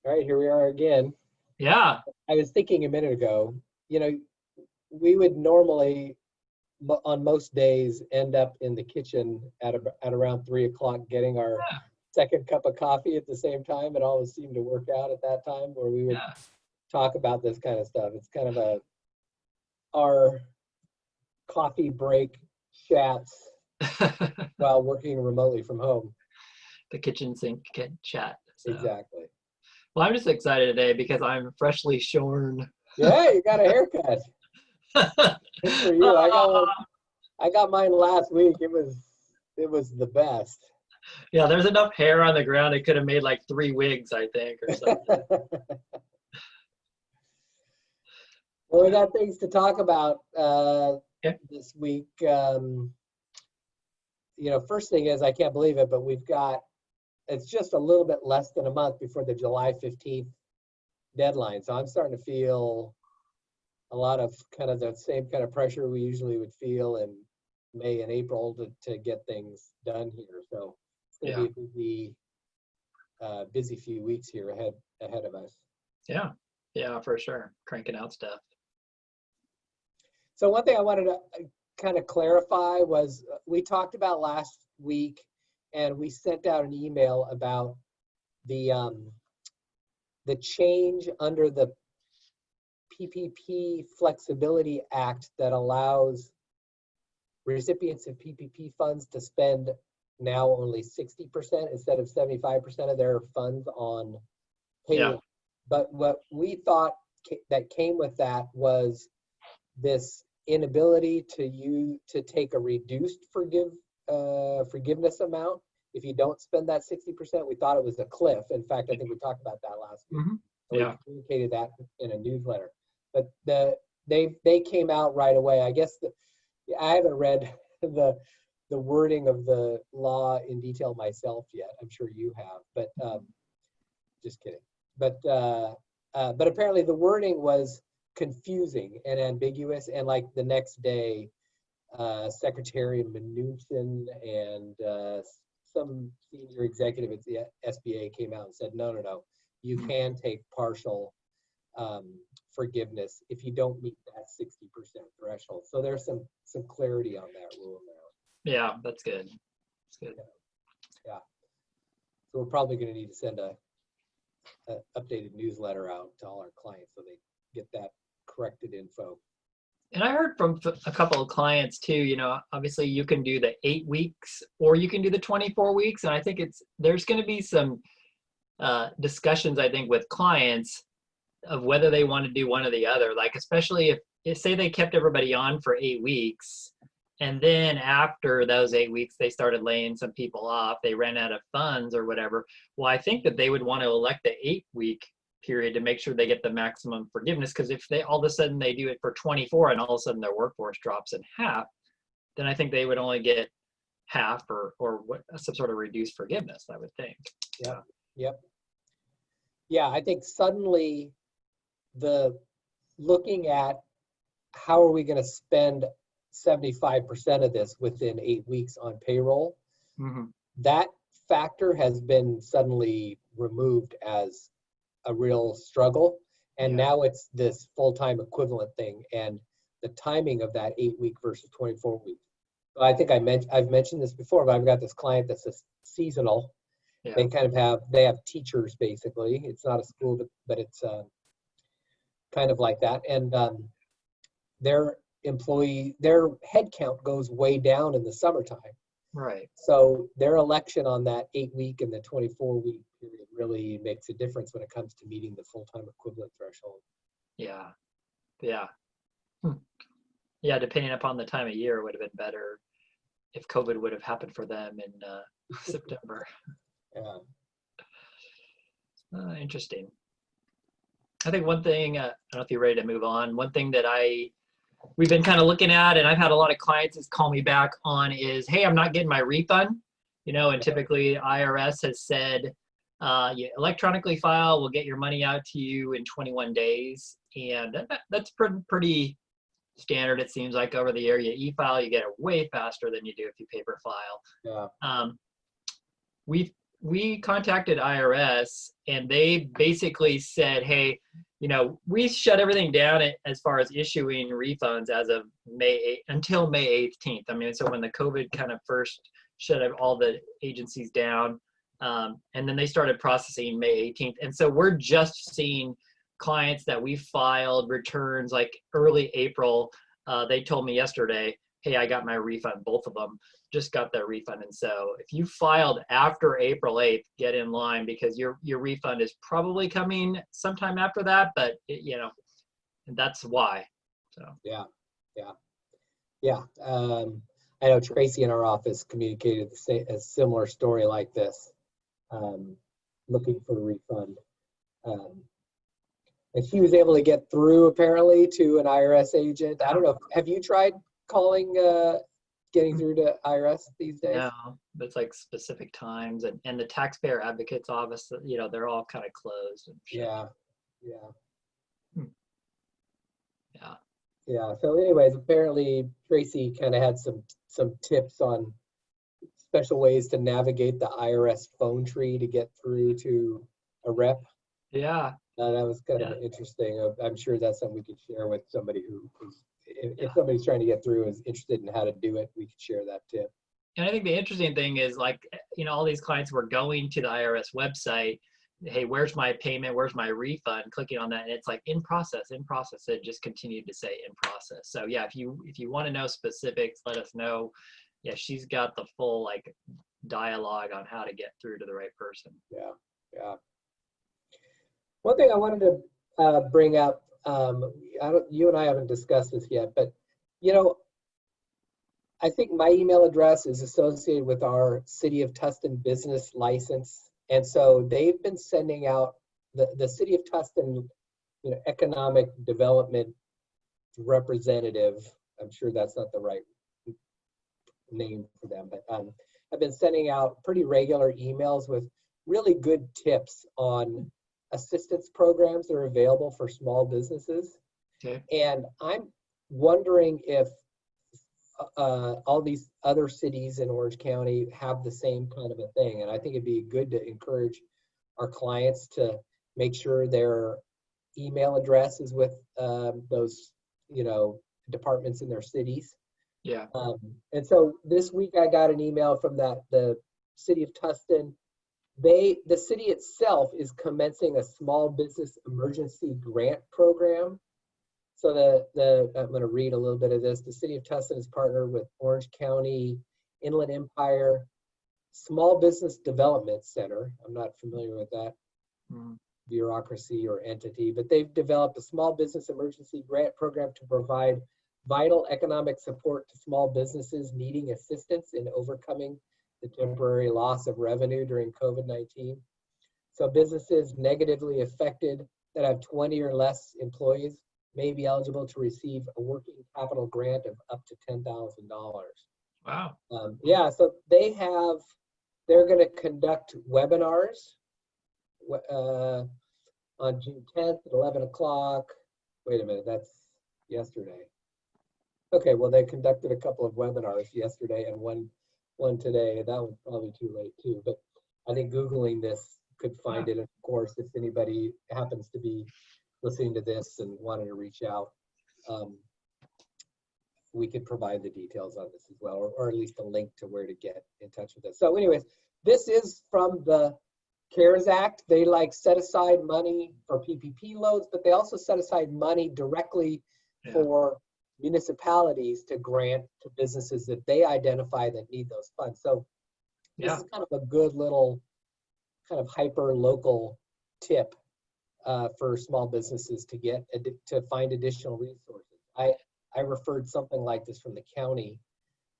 All right, here we are again. Yeah. I was thinking a minute ago, we would normally, on most days, end up in the kitchen at around 3 o'clock getting our Yeah. second cup of coffee at the same time. It always seemed to work out at that time where we would talk about this kind of stuff. It's kind of our coffee break chats while working remotely from home. The kitchen sink chat. So. Exactly. Well, I'm just excited today because I'm freshly shorn. Yeah, you got a haircut. Good for you. I got mine last week. It was the best. Yeah, there's enough hair on the ground. It could have made like 3 wigs, I think, or something. Well, we got things to talk about this week. First thing is, I can't believe it, but it's just a little bit less than a month before the July 15th deadline. So I'm starting to feel a lot of kind of the same kind of pressure we usually would feel in May and April to get things done here. So it's going to be a busy few weeks here ahead of us. Yeah, for sure. Cranking out stuff. So one thing I wanted to kind of clarify was we talked about last week, and we sent out an email about the change under the PPP Flexibility Act that allows recipients of PPP funds to spend now only 60% instead of 75% of their funds on payroll. Yeah. But what we thought that came with that was this inability to take a reduced forgiveness amount if you don't spend that 60%. We thought it was a cliff. In fact, I think we talked about that last week. Mm-hmm. We communicated that in a newsletter. But they came out right away. I guess I haven't read the wording of the law in detail myself yet. I'm sure you have, but just kidding. But apparently the wording was confusing and ambiguous, and like the next day, Secretary Mnuchin and some senior executive at the SBA came out and said, no, you can take partial forgiveness if you don't meet that 60% threshold. So there's some clarity on that rule now. Yeah, that's good. That's good. Yeah. So we're probably going to need to send a updated newsletter out to all our clients so they get that corrected info. And I heard from a couple of clients too, obviously you can do the 8 weeks or you can do the 24 weeks. And I think there's going to be some discussions, I think, with clients of whether they want to do one or the other. Like, especially if say they kept everybody on for 8 weeks and then after those 8 weeks, they started laying some people off, they ran out of funds or whatever. Well, I think that they would want to elect the 8-week period to make sure they get the maximum forgiveness. Because if they all of a sudden they do it for 24 and all of a sudden their workforce drops in half, then I think they would only get half or some sort of reduced forgiveness, I would think. Yep. Yeah, I think suddenly looking at how are we going to spend 75% of this within 8 weeks on payroll, that factor has been suddenly removed as a real struggle. And now it's this full-time equivalent thing, and the timing of that 8 week versus 24 week. So I think I've mentioned this before, but I've got this client that's seasonal. Yeah. They have teachers basically. It's not a school, but it's kind of like that. And their head count goes way down in the summertime. Right. So their election on that 8 week and the 24 week period really makes a difference when it comes to meeting the full-time equivalent threshold. Yeah. Yeah, depending upon the time of year, it would have been better if COVID would have happened for them in September. Yeah. Interesting. I think one thing, I don't know if you're ready to move on, one thing that we've been kind of looking at, and I've had a lot of clients call me back on is, hey, I'm not getting my refund, and typically IRS has said, you electronically file, we'll get your money out to you in 21 days. And that's pretty standard. It seems like over the air, you e-file, you get it way faster than you do if you paper file. Yeah. we contacted IRS and they basically said, hey, we shut everything down as far as issuing refunds as of May 8th until May 18th. I mean, so when the COVID kind of first shut all the agencies down, and then they started processing May 18th. And so we're just seeing clients that we filed returns like early April. They told me yesterday, hey, I got my refund. Both of them just got their refund. And so if you filed after April 8th, get in line because your refund is probably coming sometime after that, but that's why. So Yeah. I know Tracy in our office communicated a similar story like this, looking for a refund. And she was able to get through apparently to an IRS agent. I don't know. Have you tried calling, getting through to IRS these days? No, that's like specific times and the taxpayer advocate's office, they're all kind of closed. And shut. Yeah. So anyways, apparently Tracy kind of had some tips on special ways to navigate the IRS phone tree to get through to a rep. Yeah. That was kind of interesting. I'm sure that's something we could share with somebody if somebody's trying to get through is interested in how to do it, we could share that tip. And I think the interesting thing is all these clients were going to the IRS website. Hey, where's my payment? Where's my refund? Clicking on that, and it's like in process. It just continued to say in process. So yeah, if you want to know specifics, let us know. Yeah, she's got the full dialogue on how to get through to the right person. Yeah. One thing I wanted to bring up, you and I haven't discussed this yet, but I think my email address is associated with our City of Tustin business license. And so they've been sending out the City of Tustin, economic development representative. I'm sure that's not the right name for them, but I've been sending out pretty regular emails with really good tips on assistance programs that are available for small businesses. Okay. And I'm wondering if all these other cities in Orange County have the same kind of a thing. And I think it'd be good to encourage our clients to make sure their email address is with those, departments in their cities. Yeah. And so this week I got an email from the City of Tustin. The city itself is commencing a small business emergency grant program. So I'm going to read a little bit of this. The City of Tustin is partnered with Orange County Inland Empire Small Business Development Center. I'm not familiar with that bureaucracy or entity, but they've developed a small business emergency grant program to provide vital economic support to small businesses needing assistance in overcoming the temporary loss of revenue during COVID-19. So businesses negatively affected that have 20 or less employees may be eligible to receive a working capital grant of up to $10,000. Wow. So they're going to conduct webinars on June 10th at 11 o'clock. Wait a minute, that's yesterday. Okay, well, they conducted a couple of webinars yesterday and one today. That was probably too late too, but I think Googling this could find it. Of course, if anybody happens to be listening to this and wanted to reach out, we could provide the details on this as well, or at least a link to where to get in touch with us. So anyways, this is from the CARES Act. They set aside money for PPP loans, but they also set aside money directly for municipalities to grant to businesses that they identify that need those funds. So this is kind of a good little kind of hyper local tip for small businesses to find additional resources. I referred something like this from the county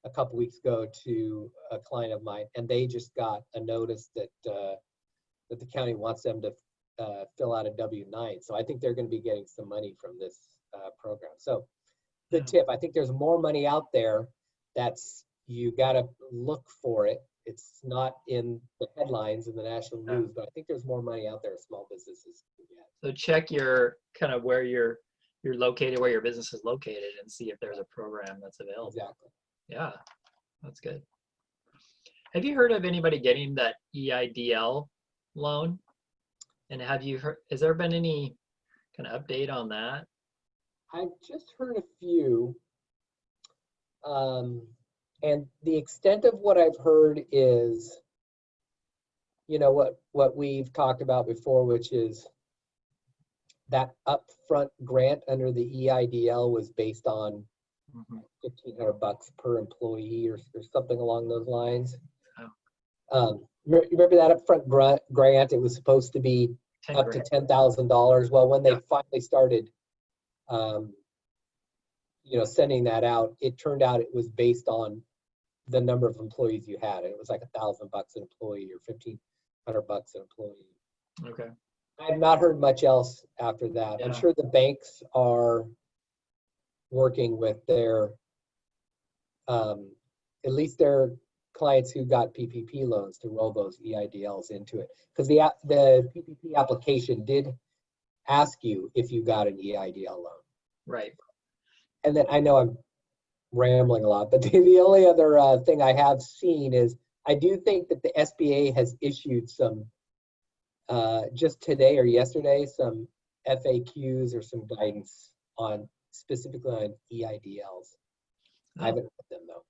a couple weeks ago to a client of mine, and they just got a notice that the county wants them to fill out a W-9. So I think they're going to be getting some money from this program. So good tip. I think there's more money out there. You got to look for it. It's not in the headlines in the national news, but I think there's more money out there small businesses can get. So check your kind of where you're located, where your business is located, and see if there's a program that's available. Exactly. Yeah, that's good. Have you heard of anybody getting that EIDL loan? And have you heard, has there been any kind of update on that? I've just heard a few. And the extent of what I've heard is, what we've talked about before, which is that upfront grant under the EIDL was based on Mhm. $1,500 per employee or something along those lines. Oh. Remember that upfront grant? It was supposed to be 10 up grand. to $10,000. Well, when they Yeah. finally started, sending that out, it turned out it was based on the number of employees you had. And it was like $1,000 an employee or $1,500 an employee. Okay. I have not heard much else after that. I'm Yeah. sure the banks are working with their, at least their clients who got PPP loans to roll those EIDLs into it. Because the PPP application did ask you if you got an EIDL loan. Right. And then I know I'm rambling a lot, but the only other thing I have seen is I do think that the SBA has issued some, just today or yesterday, some FAQs or some guidance on specifically on EIDLs. I haven't read them though.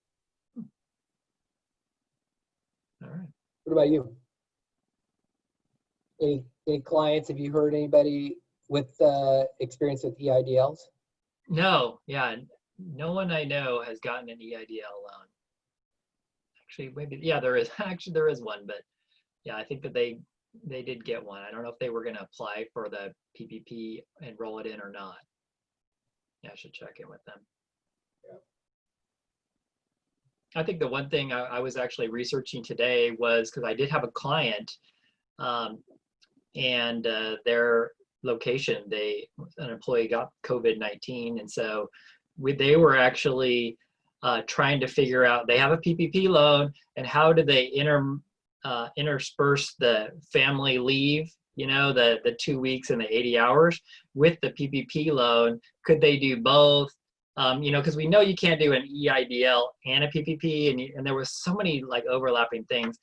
All right. What about you? Any clients? Have you heard anybody with experience with EIDLs? No, yeah, no one I know has gotten an EIDL loan. Actually, maybe, yeah, there is. Actually, there is one, but yeah, I think that they did get one. I don't know if they were going to apply for the PPP and roll it in or not. Yeah, I should check in with them. Yeah. I think the one thing I was actually researching today was because I did have a client, and their location, an employee got COVID-19, and so they were actually trying to figure out, they have a PPP loan, and how do they intersperse the family leave, the 2 weeks and the 80 hours with the PPP loan? Could they do both? Because we know you can't do an EIDL and a PPP, and there was so many like overlapping things.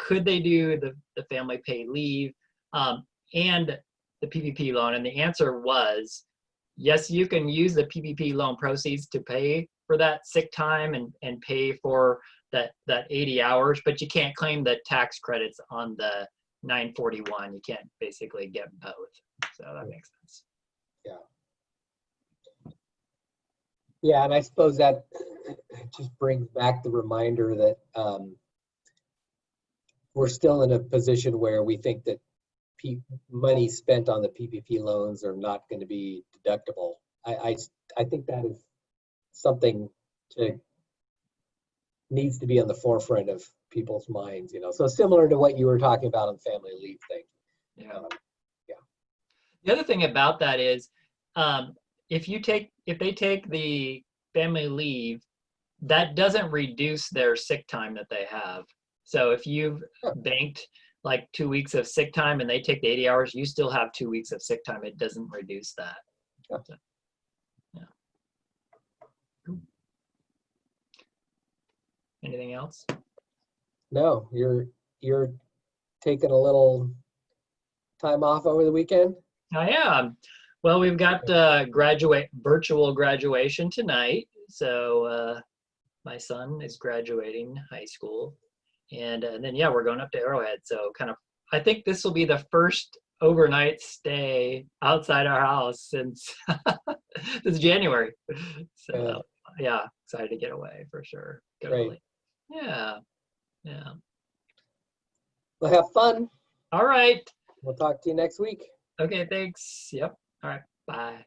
Could they do the family paid leave and the PPP loan? And the answer was, yes, you can use the PPP loan proceeds to pay for that sick time and pay for that 80 hours, but you can't claim the tax credits on the 941. You can't basically get both. So that makes sense. Yeah. Yeah, and I suppose that just brings back the reminder that we're still in a position where we think that money spent on the PPP loans are not going to be deductible. I think that is something needs to be on the forefront of people's minds. So similar to what you were talking about on the family leave thing. Yeah. Yeah. The other thing about that is, if they take the family leave, that doesn't reduce their sick time that they have. So if you've banked like 2 weeks of sick time and they take the 80 hours, you still have 2 weeks of sick time. It doesn't reduce that. Yeah. So, yeah. Cool. Anything else? No, you're taking a little time off over the weekend? I am. Well, we've got virtual graduation tonight. So my son is graduating high school. And then, yeah, we're going up to Arrowhead. So I think this will be the first overnight stay outside our house since this January. So yeah, excited to get away for sure. Great. Yeah. Yeah. Well, have fun. All right. We'll talk to you next week. Okay, thanks. Yep. All right. Bye.